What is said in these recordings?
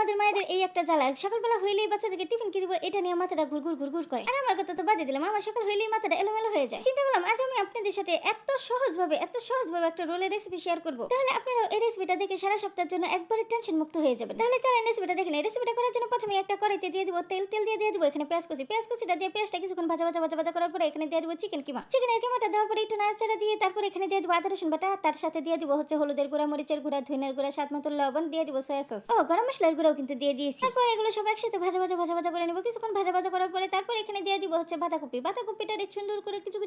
আমাদের মায়েদের এই একটা জ্বালা, সকালবেলা হইলেই বাচ্চাদেরকে টিফিন কি দিব এটা নিয়ে মাথাটা ঘুরঘুর করে। আর আমার কথা তো বাদই দিলাম, আমার সকাল হইলেই মাথাটা এলোমেলো হয়ে যায়। চিন্তা করলাম আজ আমি আপনাদের সাথে এত সহজভাবে একটা রোলের রেসিপি শেয়ার করব। তাহলে আপনারা এই রেসিপিটা দেখে সারা সপ্তাহের জন্য একবারে টেনশন মুক্ত হয়ে যাবেন। তাহলে চলেন রেসিপিটা দেখে নিই। রেসিপিটা করার জন্য প্রথমে একটা কড়াইতে দিয়ে দিব তেল দিয়ে দিব এখানে পেঁয়াজ কুচিটা দিয়ে পেঁয়াজটা কিছুক্ষণ ভাজা করার পরে এখানে দিয়ে দিব চিকেনের কিমাটা দেওয়ার পরে একটু নাড়াচাড়া দিয়ে তারপর এখানে দিয়ে দিব আদা রসুন বাটা, তার সাথে দিয়ে দিব হচ্ছে হলুদের গুঁড়া, মরিচের গুঁড়া, ধনিয়ার গুঁড়া, স্বাদ মতো লবণ, দিয়ে দিব সয়া সস ও গরম মশলার গুঁড়াও কিন্তু দিয়ে দিয়েছি। তারপর এগুলো সব একসাথে ভাজা করে নিব। কিছুক্ষণ ভাজা করার পরে তারপর এখানে দিয়ে দিব হচ্ছে বাঁধাকপিটা সুন্দর করে কিছু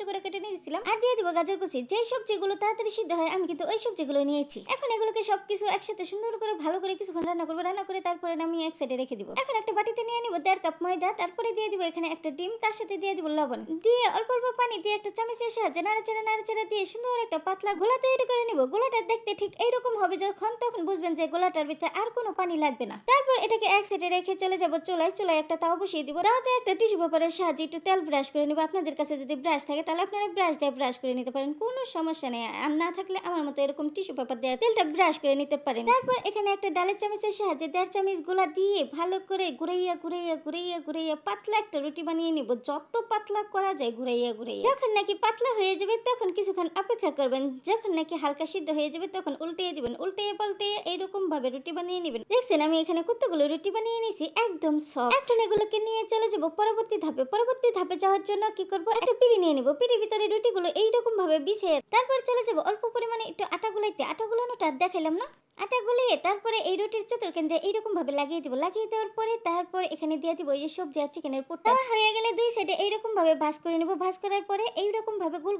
করে কেটে নিয়েছিলাম। আর দিয়ে দিব গাজর কুচি। যেই সবজিগুলো তাড়াতাড়ি সিদ্ধ হয় আমি কিন্তু ওই সবজিগুলো নিয়েছি। এখন এগুলোকে সবকিছু একসাথে সুন্দর করে ভালো করে কিছুক্ষণ রান্না করে তারপরে আমি এক সাইডে রেখে দিব। এখন একটা বাটিতে নিয়ে নিব 1.5 কাপ ময়দা, তারপরে দিয়ে দিব এখানে একটা ডিম, তার সাথে দিয়ে দিব লবণ, দিয়ে অল্প পানি দিয়ে একটা চামচের সাহায্যে নাড়াচাড়া দিয়ে সুন্দর একটা পাতলা গোলা তৈরি করে নিব। গোলাটা দেখতে ঠিক এইরকম হবে, তখন বুঝবেন যে গোলাটার ভিতরে আর কোনো পানি লাগবে না। তারপর এটাকে এক সাইডে রেখে চলে যাব চুলায় একটা তাওয়া বসিয়ে দিব। তাওয়াতে একটা টিস্যু পেপারের সাহায্যে একটু তেল ব্রাশ করে নিব। আপনাদের কাছে যদি ব্রাশ থাকে তাহলে আপনারা ব্রাশ দিয়ে ব্রাশ করে নিতে পারেন, কোনো সমস্যা নেই। আর না থাকলে আমার মতো এরকম টিস্যু পেপার দিয়ে তেলটা ব্রাশ করে নিতে পারেন। তারপর এখানে একটা ডালের চামচের সাহায্যে 1.5 চামচ গোলা দিয়ে ভালো করে ঘুরাইয়া পাতলা একটা রুটি বানিয়ে নিব। যত পাতলা করা যায় ঘুরাইয়া যখন নাকি পাতলা হয়ে যাবে তখন কিছুক্ষণ অপেক্ষা করবেন। যখন নাকি হালকা সিদ্ধ হয়ে যাবে তখন উল্টিয়ে দিবেন। উল্টিয়ে পাল্টিয়ে এইরকম ভাবে রুটি বানিয়ে নেবেন। দেখছেন আমি এখানে কতগুলো রুটি বানিয়ে নিয়েছি, একদম সফট। এখন এগুলোকে নিয়ে চলে যাব পরবর্তী ধাপে যাওয়ার জন্য কি করব, একটা পিঁড়ি নিয়ে নিব। পিঁড়ির ভিতরে রুটিগুলো এইরকম ভাবে বিছিয়ে তারপর চলে যাব অল্প পরিমাণে একটু আটা গুলাইতে। আটা গুলানোটা দেখাইলাম না, আটা গুলিয়ে তারপরে এই রুটির চতুর্কেন্দ্রে এইরকম ভাবে লাগিয়ে দিব। লাগিয়ে দেওয়ার পরে তারপর এখানে দিয়ে দিব এই সবজি আর চিকেনের পুরটা। হয়ে গেলে দুই সাইডে এইরকম ভাবে ভাঁজ করে নিব। ভাঁজ করার পরে এইরকম ভাবে গোল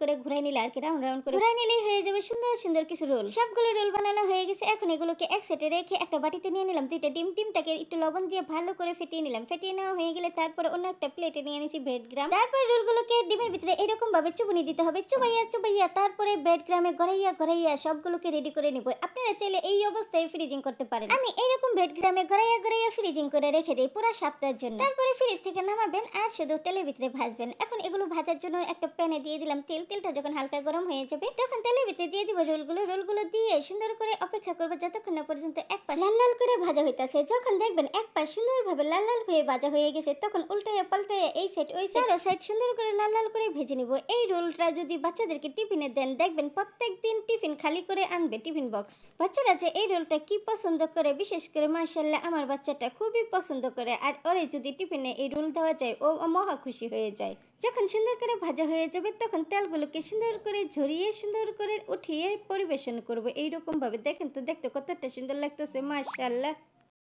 করে ঘুরাই নিলে আর কি রাউন্ড করে ঘুরাই নিলেই হয়ে যাবে সুন্দর কিছু রোল। সবগুলো রোল বানানো হয়ে গেছে। এখন এগুলোকে এক সাইডে রেখে একটা বাটিতে নিয়ে নিলাম 2টা ডিমটাকে একটু লবণ দিয়ে ভালো করে ফেটিয়ে নিলাম। ফেটিয়ে নেওয়া হয়ে গেলে তারপরে অন্য একটা প্লেটে নিয়ে নিয়েছি ব্রেড গ্রাম। তারপর রোলগুলোকে ডিমের ভিতরে এরকম ভাবে চুবুনি দিতে হবে, চুবাইয়া তারপরে ব্রেড গ্রামে গড়াইয়া সবগুলোকে রেডি করে নিব। আপনারা চাইলে এই অবস্থায় ফ্রিজিং করতে পারেন। আমি এরকম ব্রেড গ্রামে গড়াইয়া ফ্রিজিং করে রেখে দেই পুরো সপ্তাহের জন্য। তারপরে ফ্রিজ থেকে নামাবেন আর শুধু তেলের ভিতরে ভাজবেন। এখন এগুলো ভাজার জন্য একটা প্যানে দিয়ে দিলাম তেলটা যখন হালকা গরম হয়ে যাবে তখন তেলের ভিতরে দিয়ে দিব রোলগুলো দিয়ে সুন্দর করে অপেক্ষা করব যতক্ষণ না পর্যন্ত এক পাশ লাল করে ভাজা হইতাছে। যখন দেখবেন এক পাশ সুন্দরভাবে লাল হয়ে ভাজা হয়ে গেছে তখন উল্টাইয়া পাল্টাইয়া এই সাইড ওই সাইড সুন্দর করে লাল করে ভেজে নিব। এই রোলটা যদি বাচ্চাদেরকে টিফিনে দেন দেখবেন প্রত্যেকদিন টিফিন খালি করে আনবে টিফিন বক্স। বাচ্চারা যে এই রোলটা কি পছন্দ করে, বিশেষ করে মাশাআল্লাহ আমার বাচ্চাটা খুবই পছন্দ করে। আর ওরে যদি টিফিনে এই রোল দেওয়া যায় ও মহা খুশি হয়ে যায়। যখন সুন্দর করে ভাজা হয়ে যাবে তখন তেলগুলোকে সুন্দর করে ঝরিয়ে সুন্দর করে উঠিয়ে পরিবেশন করব এইরকম ভাবে। দেখেন তো দেখতে কতটা সুন্দর লাগতেছে মাশাআল্লাহ।